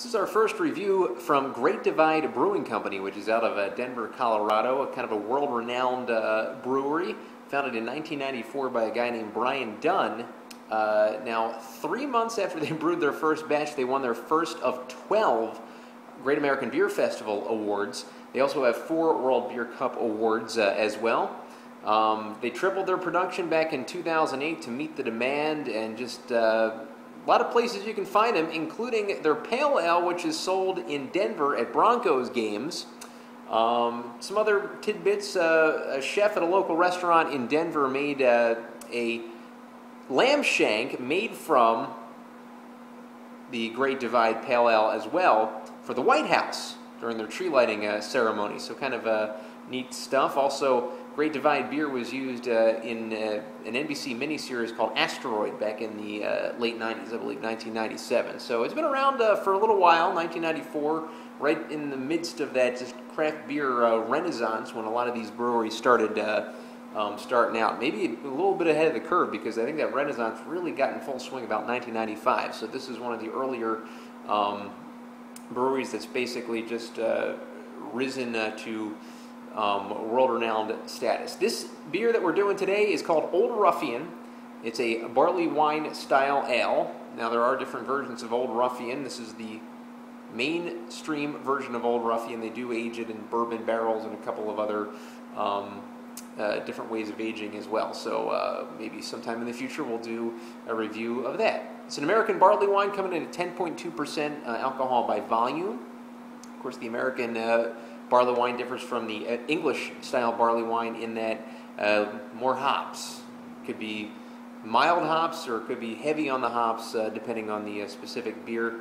This is our first review from Great Divide Brewing Company, which is out of Denver, Colorado, kind of a world-renowned brewery, founded in 1994 by a guy named Brian Dunn. Now, 3 months after they brewed their first batch, they won their first of 12 Great American Beer Festival awards. They also have 4 World Beer Cup awards as well. They tripled their production back in 2008 to meet the demand, and just a lot of places you can find them, including their Pale Ale, which is sold in Denver at Broncos games. Some other tidbits: a chef at a local restaurant in Denver made a lamb shank made from the Great Divide Pale Ale as well for the White House during their tree lighting ceremony. So kind of neat stuff. Also, Great Divide beer was used in an NBC miniseries called Asteroid back in the late 90s, I believe 1997. So it's been around for a little while, 1994, right in the midst of that just craft beer renaissance when a lot of these breweries started starting out. Maybe a little bit ahead of the curve, because I think that renaissance really got in full swing about 1995. So this is one of the earlier breweries that's basically just risen to world-renowned status. This beer that we're doing today is called Old Ruffian. It's a barley wine style ale. Now, there are different versions of Old Ruffian. This is the mainstream version of Old Ruffian. They do age it in bourbon barrels and a couple of other different ways of aging as well. So maybe sometime in the future we'll do a review of that. It's an American barley wine coming in at 10.2% alcohol by volume. Of course, the American barley wine differs from the English-style barley wine in that more hops. It could be mild hops or it could be heavy on the hops, depending on the specific beer.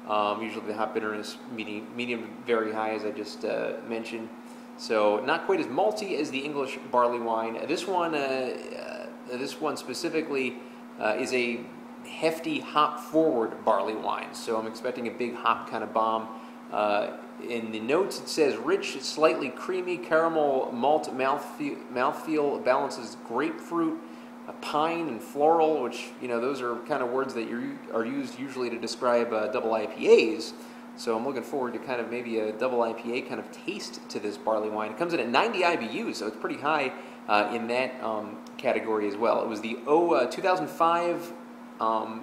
Usually the hop bitterness medium, very high, as I just mentioned. So not quite as malty as the English barley wine. This one specifically is a hefty hop-forward barley wine. So I'm expecting a big hop kind of bomb. In the notes it says rich, slightly creamy caramel malt mouthfeel balances grapefruit, pine, and floral, which, you know, those are kind of words that are used usually to describe double IPAs. So I'm looking forward to kind of maybe a double IPA kind of taste to this barley wine. It comes in at 90 IBUs, so it's pretty high in that category as well. It was the 2005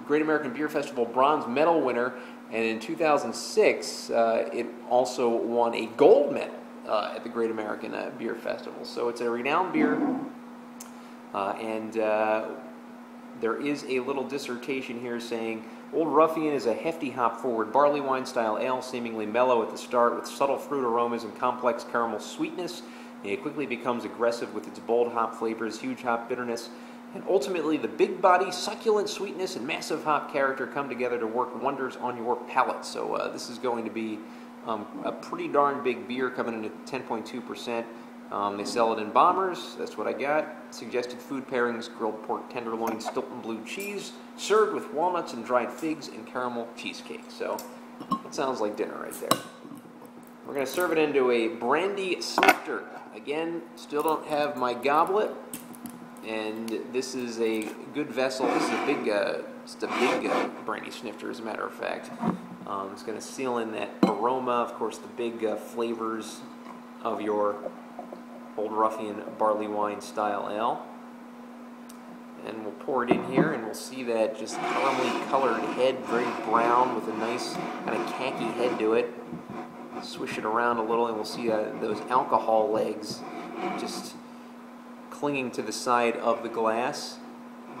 Great American Beer Festival Bronze Medal winner, and in 2006 it also won a gold medal at the Great American Beer Festival. So it's a renowned beer, and there is a little dissertation here saying, Old Ruffian is a hefty hop-forward barley wine style ale, seemingly mellow at the start with subtle fruit aromas and complex caramel sweetness. It quickly becomes aggressive with its bold hop flavors, huge hop bitterness, and ultimately the big body, succulent sweetness, and massive hop character come together to work wonders on your palate. So this is going to be a pretty darn big beer, coming in at 10.2%. They sell it in bombers. That's what I got. Suggested food pairings: grilled pork tenderloin, Stilton blue cheese, served with walnuts and dried figs and caramel cheesecake. So that sounds like dinner right there. We're going to serve it into a brandy snifter. Again, still don't have my goblet, and this is a good vessel. This is a big, just a big brandy snifter, as a matter of fact. It's going to seal in that aroma, of course, the big flavors of your Old Ruffian barley wine style ale. And we'll pour it in here, and we'll see that just caramely colored head, very brown, with a nice kind of khaki head to it. Swish it around a little, and we'll see those alcohol legs just clinging to the side of the glass,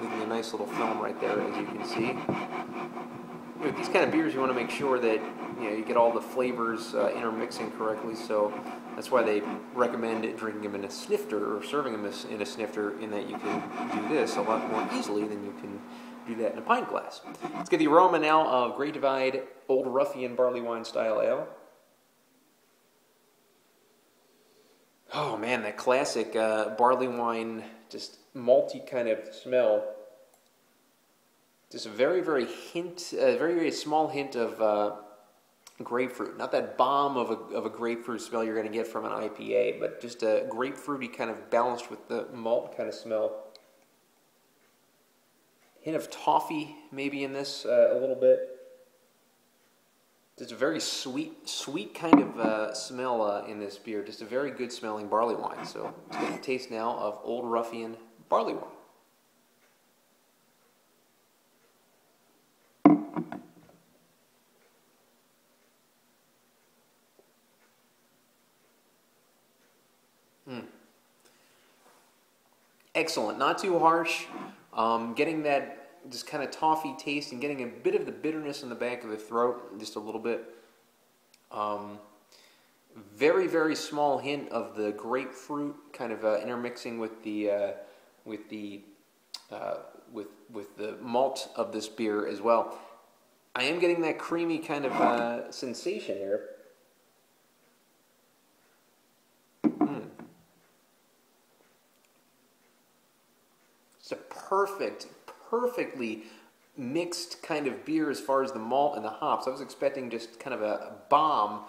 leaving a nice little film right there, as you can see. With these kind of beers, you want to make sure that you get all the flavors intermixing correctly. So that's why they recommend drinking them in a snifter, or serving them in a snifter, in that you can do this a lot more easily than you can do that in a pint glass. Let's get the aroma now of Great Divide Old Ruffian barley wine style ale. Oh man, that classic barley wine, just malty kind of smell. Just a very, very small hint of grapefruit. Not that bomb of a grapefruit smell you're going to get from an IPA, but just a grapefruity kind of balanced with the malt kind of smell. Hint of toffee maybe in this a little bit. Just a very sweet kind of smell in this beer. Just a very good smelling barley wine. So let's get a taste now of Old Ruffian Barley Wine. Excellent, not too harsh. Getting that just kind of toffee taste and getting a bit of the bitterness in the back of the throat, just a little bit. Very, very small hint of the grapefruit kind of intermixing with the malt of this beer as well. I am getting that creamy kind of sensation here. It's a perfectly mixed kind of beer as far as the malt and the hops. I was expecting just kind of a bomb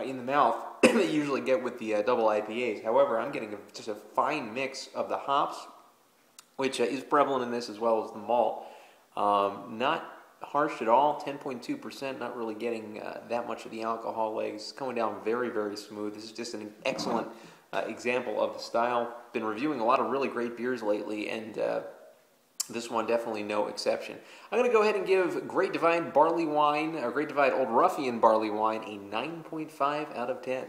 in the mouth that you usually get with the double IPAs. However, I'm getting just a fine mix of the hops, which is prevalent in this as well as the malt. Not harsh at all, 10.2%, not really getting that much of the alcohol legs. Coming down very, very smooth. This is just an excellent example of the style. Been reviewing a lot of really great beers lately, and this one definitely no exception. I'm going to go ahead and give Great Divide Barley Wine, or Great Divide Old Ruffian Barley Wine, a 9.5 out of 10.